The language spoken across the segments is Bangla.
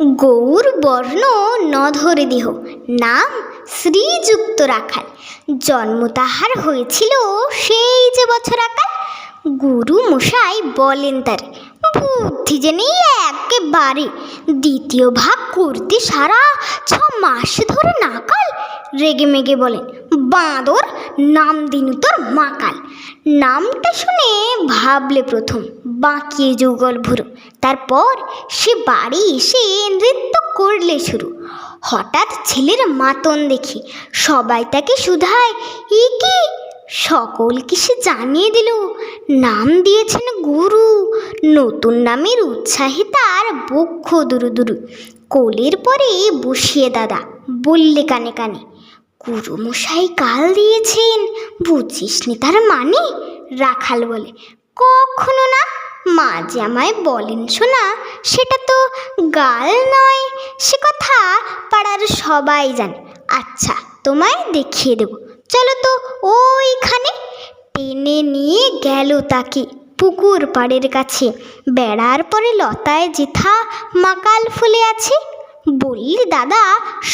গৌর বর্ণ নধরে দেহ, নাম শ্রীযুক্ত রাখাল। জন্ম তাহার হয়েছিল সেই যে বছর আকাল। গুরু মশাই বলেন তারে, বুদ্ধি যে নেই একেবারে, দ্বিতীয় ভাগ করতে সারা 6 মাস ধরে নাকাল। রেগে মেগে বলেন, বাঁদর, নাম দিনু তোর মাকাল। নামটা শুনে ভাবলে প্রথম, বাঁকিয়ে যুগল ভুরু। তারপর সে বাড়ি এসে নৃত্য করলে শুরু। হঠাৎ ছেলের মাতন দেখি সবাই তাকে শুধায়, এ কি? সকলকে সে জানিয়ে দিল, নাম দিয়েছেন গুরু। নতুন নামের উৎসাহে তার বক্ষ দুরু দুরু। কোলের পরে বসিয়ে দাদা বললে কানে কানে, গুরু মশাই গাল দিয়েছেন, বুঝিস নি তার মানে? রাখাল বলে, কখনো না, মা যে আমায় বলেন শোনা, সেটা তো গাল নয়, সে কথা পাড়ার সবাই জানে। আচ্ছা, তোমায় দেখিয়ে দেব, চলো তো ওইখানে। টেনে নিয়ে গেল তাকে পুকুর পাড়ের কাছে। বেড়ার পরে লতায় যেথা মাকাল ফুলে আছে। বললি, দাদা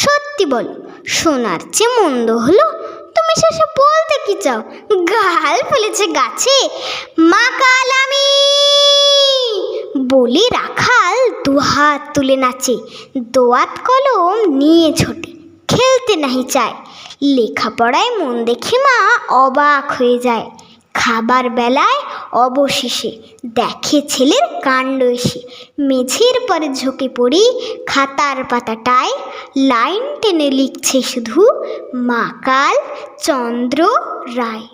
সত্যি বলো, শোনার চেয়ে মন্দ হলো? তুমি শেষে বলতে কি চাও? গাল ফেলেছে গাছে, মাকাল আমি বলে রাখাল দুহাত তুলে নাচে। দোয়াত কলম নিয়ে ছোটে, খেলতে নাহি চায়। লেখাপড়ায় মন দেখে মা অবাক হয়ে যায়। খাবার বেলায় অবশেষে দেখে ছেলের কাণ্ড এসে। মেঝের পরে ঝুঁকে পড়ি খাতার পাতাটায় লাইন টেনে লিখছে শুধু, মাকাল চন্দ্র রায়।